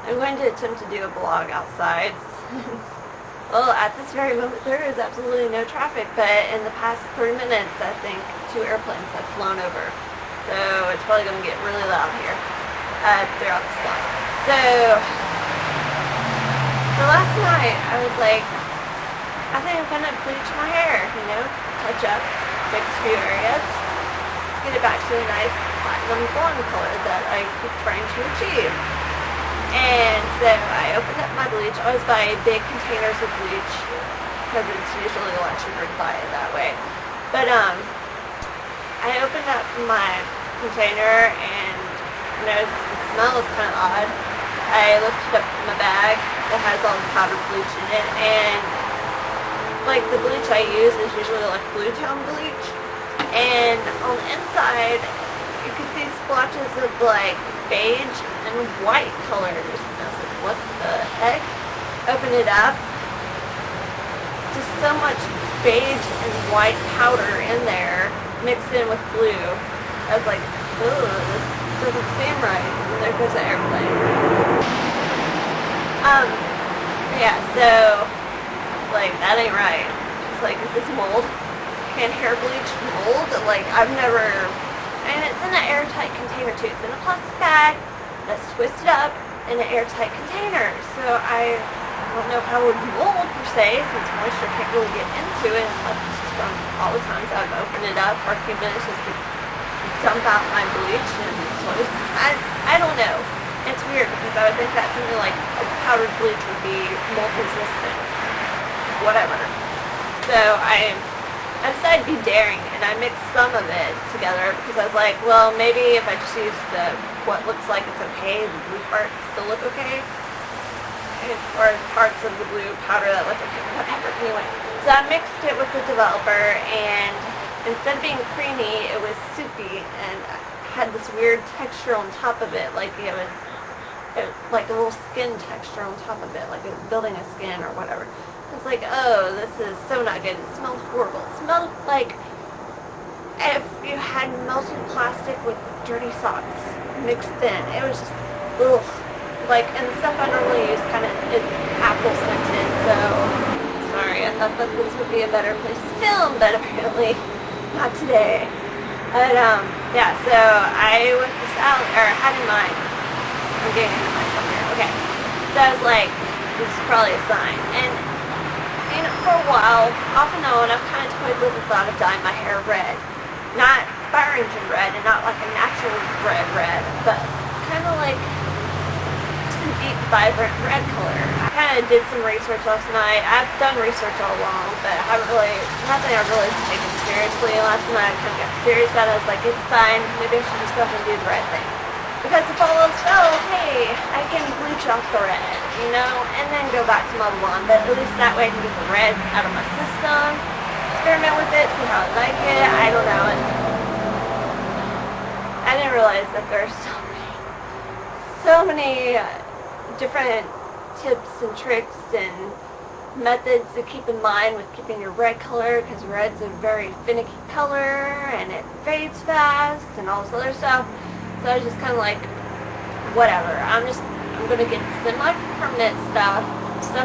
I'm going to attempt to do a vlog outside. Well, at this very moment there is absolutely no traffic, but in the past 30 minutes I think 2 airplanes have flown over. So it's probably going to get really loud here throughout this vlog. So last night I was like, I think I'm going to bleach my hair, you know, touch up, fix a few areas, get it back to a nice platinum blonde color that I keep trying to achieve. And so I opened up my bleach. I always buy big containers of bleach because it's usually a lot cheaper to buy it that way. But I opened up my container and noticed the smell is kind of odd. I lifted up my bag that has all the powdered bleach in it, and like the bleach I use is usually like Blue Town bleach, and on the inside you can see splotches of like beige and white colors. And I was like, what the heck? Open it up. Just so much beige and white powder in there mixed in with blue. I was like, oh, this doesn't seem right. And there goes the airplane. Yeah, so like that ain't right. It's like, is this mold? Can hair bleach mold? Like, I've never. And it's in an airtight container too. It's in a plastic bag that's twisted up in an airtight container. So I don't know if I would mold per se, since moisture can't really get into it unless it's just from all the times I've opened it up for a few minutes just to dump out my bleach. And so I don't know. It's weird because I would think that something like a powdered bleach would be mold resistant. Whatever. So I decided to be daring, and I mixed some of it together because I was like, well, maybe if I just use the what looks like it's okay, the blue part still look okay, or parts of the blue powder that look okay, whatever. Anyway, so I mixed it with the developer, and instead of being creamy, it was soupy and had this weird texture on top of it, like it was like a little skin texture on top of it, like it was building a skin or whatever. It's like, oh, this is so not good. It smelled horrible. It smelled like if you had melted plastic with dirty socks mixed in. It was just, ugh. Like, and the stuff I normally use kind of is apple scented, so sorry, I thought that this would be a better place to film, but apparently not today. But, yeah, so I went this out, or had in mind, I'm getting into myself here, okay. So I was like, this is probably a sign, and for a while, off and on, I've kind of toyed with the thought of dyeing my hair red. Not fire engine red, and not like a natural red, but kind of like just a deep, vibrant red color. I kind of did some research last night. I've done research all along, but I haven't really, nothing I've really taken seriously. Last night I kind of got serious about it. I was like, it's a sign, maybe I should just go ahead and do the red thing. Because if all else fails, hey, I can bleach off the red, you know, and then go back to my blonde. But at least that way I can get the red out of my system, experiment with it, see how I like it. I don't know. And I didn't realize that there are so many different tips and tricks and methods to keep in mind with keeping your red color, because red's a very finicky color and it fades fast and all this other stuff. So I was just kind of like, whatever, I'm going to get semi-permanent stuff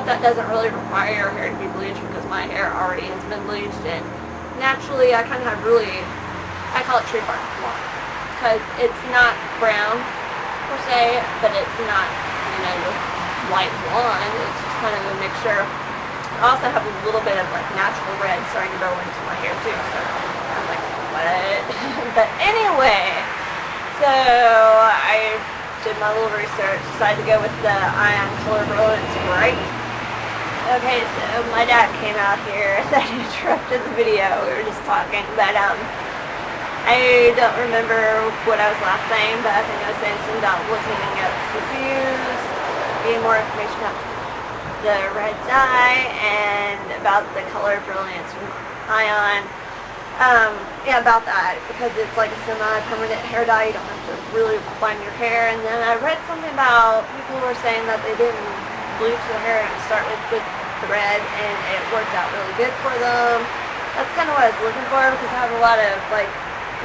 that doesn't really require your hair to be bleached because my hair already has been bleached, and naturally I kind of have I call it tree bark blonde, because it's not brown per se, but it's not, you know, light blonde, it's just kind of a mixture. I also have a little bit of like natural red starting to grow into my hair too, so I'm like, what? But anyway, so I did my little research, decided to go with the Ion Color Brilliance Bright. Okay, so my dad came out here and I interrupted the video. We were just talking, but I don't remember what I was last saying, but I think I was saying something about looking at reviews, getting more information about the red dye, and about the Color Brilliance from Ion. Yeah, about that, because it's like a semi-permanent hair dye. You don't have to really bind your hair. And then I read something about people who were saying that they didn't bleach their hair and start with the red, and it worked out really good for them. That's kind of what I was looking for, because I have a lot of, like,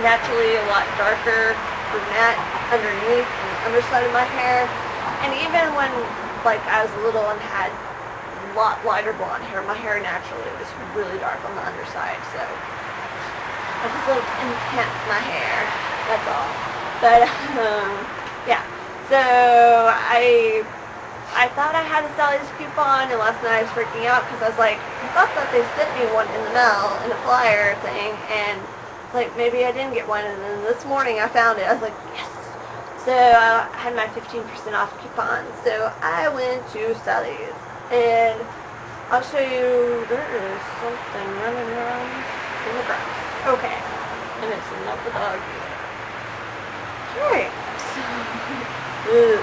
naturally a lot darker brunette underneath and the underside of my hair. And even when, like, I was little and had a lot lighter blonde hair, my hair naturally was really dark on the underside, so I just like enhance my hair, that's all. But, yeah, so I thought I had a Sally's coupon, and last night I was freaking out because I was like, I thought that they sent me one in the mail, in a flyer thing, and it's like, maybe I didn't get one, and then this morning I found it. I was like, yes! So I had my 15% off coupon, so I went to Sally's, and I'll show you, there is something running around in the grass. Okay, and it's not the dog either. Alright, so, this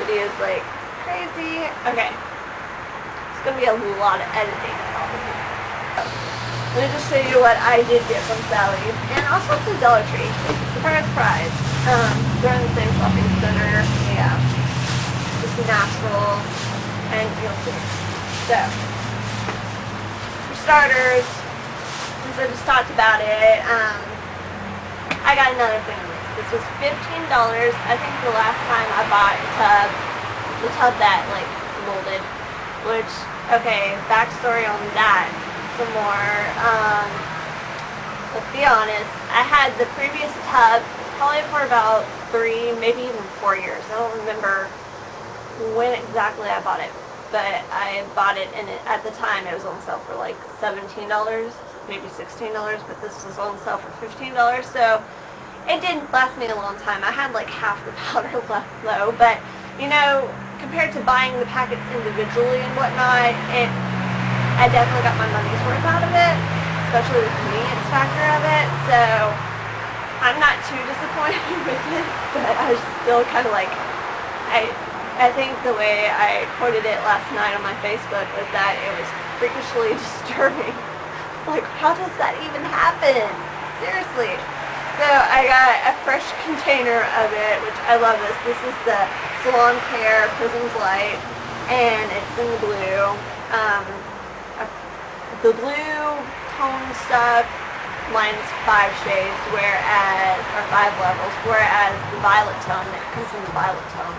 video is like crazy. Okay, it's gonna be a lot of editing probably. Let me just show you what I did get from Sally's, and also some Dollar Tree. Surprise, surprise. They're in the same shopping center. Yeah, just natural, and you'll see. So, for starters, since I just talked about it, I got another thing of this. This was $15. I think the last time I bought the tub that like molded, which, okay, backstory on that some more. Let's be honest, I had the previous tub probably for about 3, maybe even 4 years. I don't remember when exactly I bought it, but I bought it, and at the time it was on sale for like $17, maybe $16, but this was on sale for $15, so it didn't last me a long time. I had like half the powder left though, but you know, compared to buying the packets individually and whatnot, I definitely got my money's worth out of it, especially the convenience factor of it, so I'm not too disappointed with it, but I was still kind of like, I think the way I quoted it last night on my Facebook was that it was freakishly disturbing. Like, how does that even happen? Seriously. So I got a fresh container of it, which I love this. This is the Salon Care Prisms Light, and it's in the blue. The blue tone stuff lines 5 shades, or 5 levels, whereas the violet tone, it comes in the violet tone,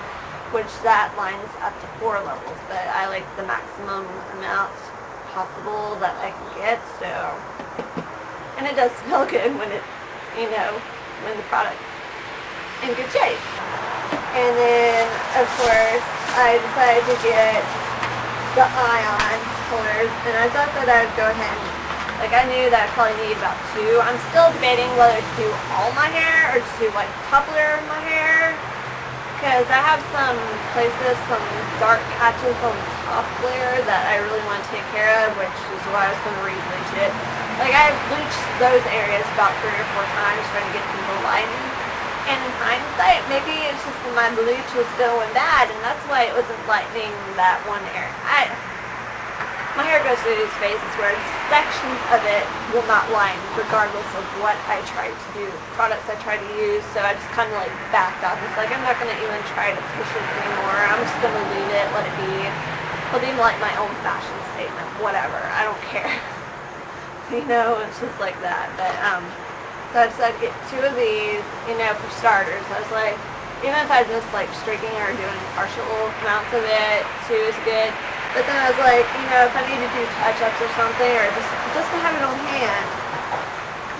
which that lines up to 4 levels, but I like the maximum amount possible that I can get, so, and it does smell good when it, you know, when the product's in good shape. And then, of course, I decided to get the ion colors, and I thought that I would go ahead and, like, I knew that I probably need about 2. I'm still debating whether to do all my hair or just do, like, top layer of my hair, because I have some places, some dark patches on the top layer that I really want to take care of, which is why I was going to re-bleach it. Like, I bleached those areas about 3 or 4 times trying to get them to lighten. And in hindsight, maybe it's just that my bleach was going bad, and that's why it wasn't lightening that one area. My hair goes through these phases where sections of it will not lighten, regardless of what I try to do, products I try to use, so I just kind of like backed off. It's like, I'm not going to even try to push it anymore. I'm just going to leave it, let it be. It'll be like my own fashion statement, whatever. I don't care. You know, it's just like that. But, so I decided to get 2 of these, you know, for starters. I was like, even if I just like streaking or doing partial amounts of it, 2 is good. But then I was like, you know, if I need to do touch-ups or something, or just to have it on hand,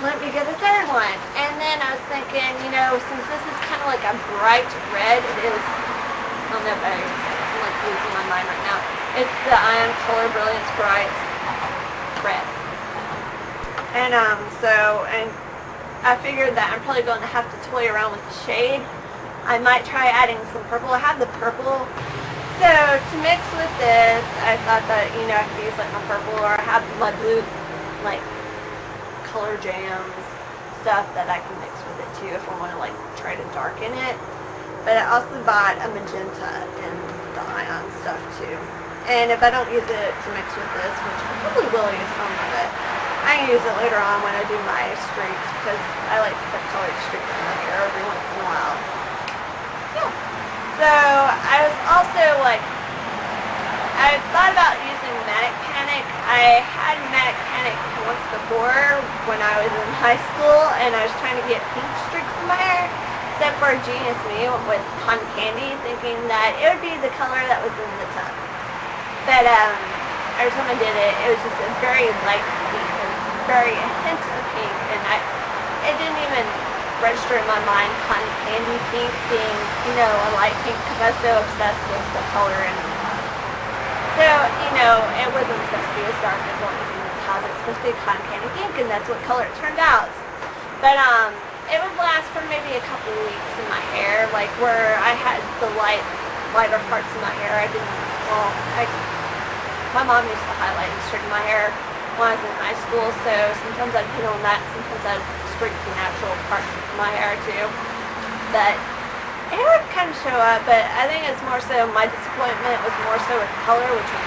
let me get a 3rd one. And then I was thinking, you know, since this is kind of like a bright red, it is, I don't know if I'm like losing my mind right now. It's the Ion Color Brilliance Bright Red. And and I figured that I'm probably going to have to toy around with the shade. I might try adding some purple. I have the purple. So to mix with this, I thought that, you know, I could use like my purple, or I have my blue, like, color jams, stuff that I can mix with it too if I want to like try to darken it. But I also bought a magenta in the ion stuff too. And if I don't use it to mix with this, which I probably will use some of it, I can use it later on when I do my streaks, because I like to put colored streaks in my hair every once in a while. Yeah. So I was also like, I thought about using Manic Panic. I had Manic Panic once before when I was in high school, and I was trying to get pink streaks in my hair, except for genius me with cotton candy, thinking that it would be the color that was in the tub. But every time I did it, it was just a very light pink, very a hint of pink, and it didn't even register in my mind cotton candy pink being, you know, a light pink, because I was so obsessed with the color in the tub. So, you know, it wasn't supposed to be as dark as what was in the tub. It's supposed to be cotton candy pink, and that's what color it turned out. But it would last for maybe a couple of weeks in my hair, like where I had the lighter parts in my hair. My mom used to highlight and straighten my hair when I was in high school, so sometimes I'd put on that, sometimes I'd straighten the natural parts of my hair too. But it would kind of show up, but I think it's more so my disappointment was more so with color, which was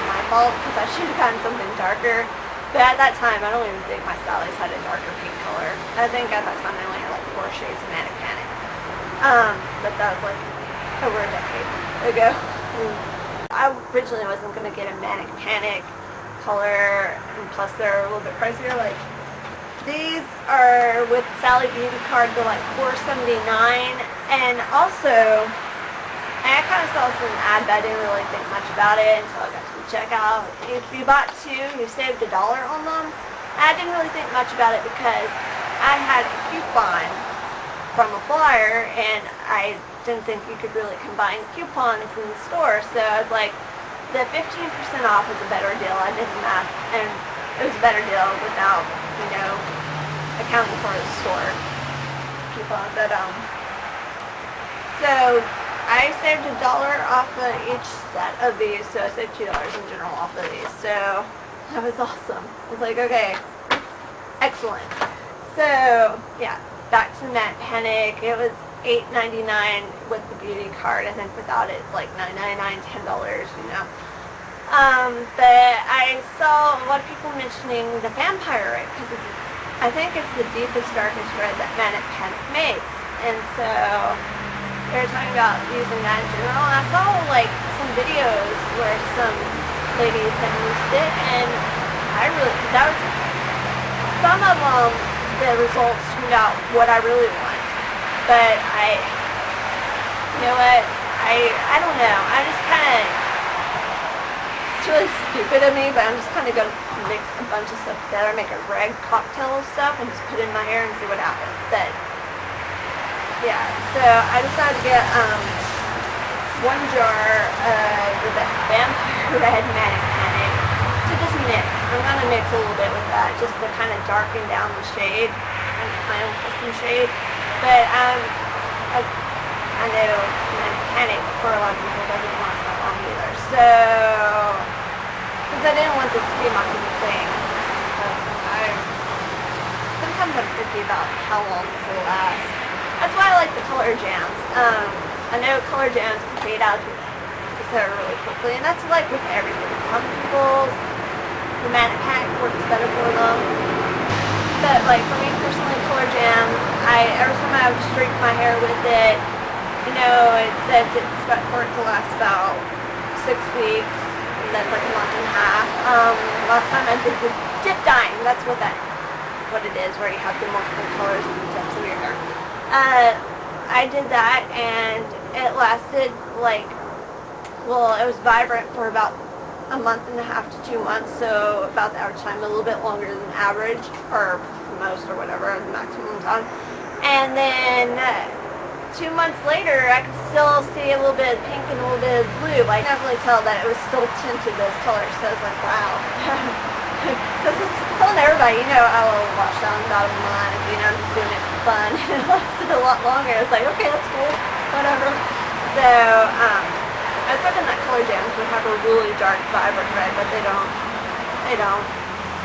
my fault, because I should have gotten something darker. But at that time, I don't even think my stylist had a darker pink color. I think at that time I only had like 4 shades of Manic Panic. But that was like over a decade ago. I originally wasn't going to get a Manic Panic color, and plus they're a little bit pricier. Like, these are with Sally Beauty card, they're like $4.79, and also I kind of saw some ad, but I didn't really think much about it until I got to the checkout. If you bought 2, you saved $1 on them. I didn't really think much about it because I had a coupon from a flyer, and I didn't think you could really combine coupons in the store, so I was like, the 15% off is a better deal. I did the math, and it was a better deal without, you know, accounting for the store coupon. But so I saved $1 off of each set of these, so I saved $2 in general off of these. So that was awesome. I was like, okay, excellent. So yeah, back to Manic Panic. It was $8.99 with the beauty card. I think without it, it's like $9.99, $10, you know. But I saw a lot of people mentioning the vampire red, because I think it's the deepest, darkest red that Manic Panic makes. And so they were talking about using that in general. And I saw like some videos where some ladies had used it, and that was, some of them, the results turned out what I really want. But you know what, I don't know, I just kind of, it's really stupid of me, but I'm just kind of going to mix a bunch of stuff together, make a red cocktail of stuff, and just put it in my hair and see what happens. But yeah, so I decided to get 1 jar of the Vampire Red Manic Panic to just mix. I'm going to mix a little bit with that, just to kind of darken down the shade, and my own custom shade. But I know Manic Panic for a lot of people doesn't last that long either. So, because I didn't want this to be my whole thing. Sometimes I'm picky about how long this will last. That's why I like the color jams. I know color jams can fade out really quickly, and that's like with everything. Some people, the Manic Panic works better for them. But like for me personally, color jams, every time I would straighten my hair with it, you know, it says it's for it to last about 6 weeks, and that's like a month and a half. Last time I did the dip dyeing, that's what it is, where you have the multiple colors and the tips of your hair. I did that, and it lasted like, well, it was vibrant for about a month and a half to 2 months, so about the average time, a little bit longer than average, or most, or whatever, the maximum time. And then 2 months later, I could still see a little bit of pink and a little bit of blue. I can't really tell that it was still tinted those colors, so I was like, wow. Because it's telling everybody, you know, I'll wash down about a month, you know, I'm just doing it for fun. It lasted a lot longer. It's like, okay, that's cool, whatever. So, I was hoping that color jams would have a really dark, vibrant red, but they don't. They don't.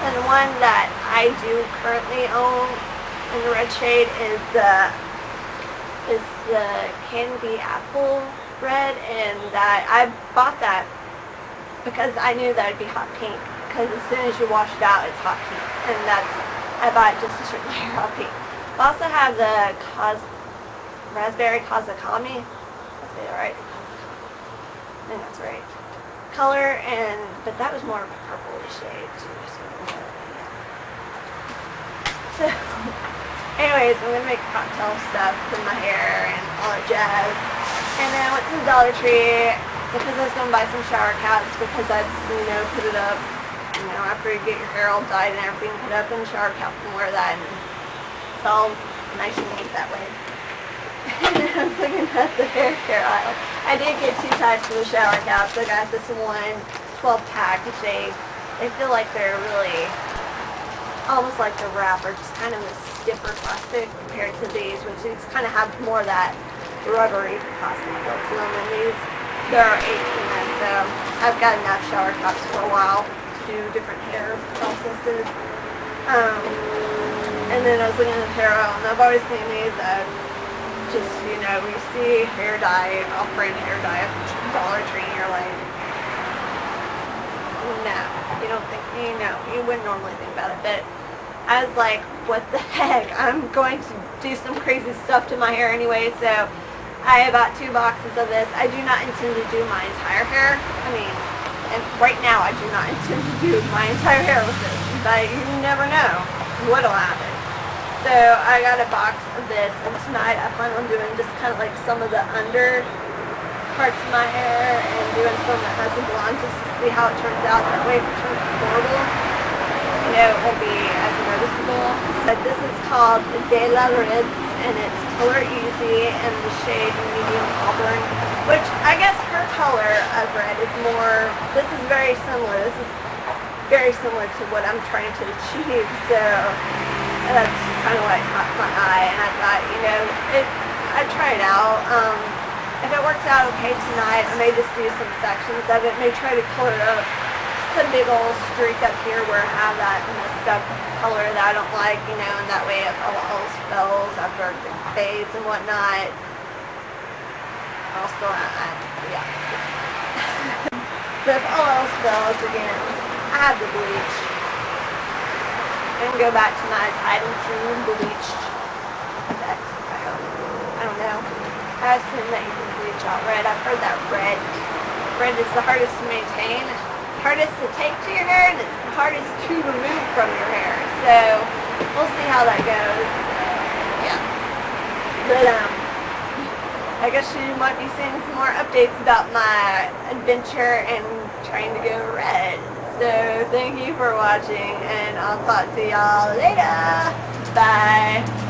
And the one that I do currently own in the red shade is the Candy Apple Red, and that I bought that because I knew that it'd be hot pink. Because as soon as you wash it out, it's hot pink, and I bought it just to straighten my hair hot pink. I also have the Raspberry Kazakami. Did I say that right? I think that's right. Color, but that was more of a purple shade too. So Anyways, I'm gonna make cocktail stuff in my hair and all that jazz. And then I went to the Dollar Tree because I was gonna buy some shower caps because I'd, put it up, after you get your hair all dyed and everything, put up in the shower cap and wear that, and it's all nice and neat that way. And then I was looking at the hair care aisle. I did get 2 types of the shower caps. I got this one 12 pack, which they feel like they're really almost like the wrapper, just kind of a stiffer plastic compared to these, which these kind of have more of that rubbery plastic feel to them. And these, there are 8 in them, so I've got enough shower caps for a while to do different hair processes. And then I was looking at the hair oil, and I've always seen these just, when you see hair dye, off-brand hair dye at the Dollar Tree, and you're like, no, you don't think, you wouldn't normally think about it, but I was like, what the heck, I'm going to do some crazy stuff to my hair anyway, so I bought 2 boxes of this. I do not intend to do my entire hair, and right now I do not intend to do my entire hair with this, but you never know what'll happen. So I got a box of this, and tonight I plan on doing just kind of like some of the under parts of my hair and doing some that has a blonde just to see how it turns out. That way if it turns horrible, it won't be as noticeable. But this is called deatured, and it's color easy and the shade medium auburn, which I guess her color of red is more, this is very similar. This is very similar to what I'm trying to achieve, so that's kind of what caught my eye, and I thought, I'd try it out. If it works out okay tonight, I may just do some sections of it, may try to color it up, just a big old streak up here where I have that messed up color that I don't like, and that way if all else fails after it fades and whatnot, I'll still have, yeah. But if all else fails, again, I have the bleach. And go back to my Tide and True bleach effect, I hope. I don't know. I assume that you can bleach out red. I've heard that red is the hardest to maintain. It's hardest to take to your hair, and it's the hardest to remove from your hair. So, we'll see how that goes. Yeah. But, I guess you might be seeing some more updates about my adventure and trying to go red. So, thank you for watching, and I'll talk to y'all later. Bye.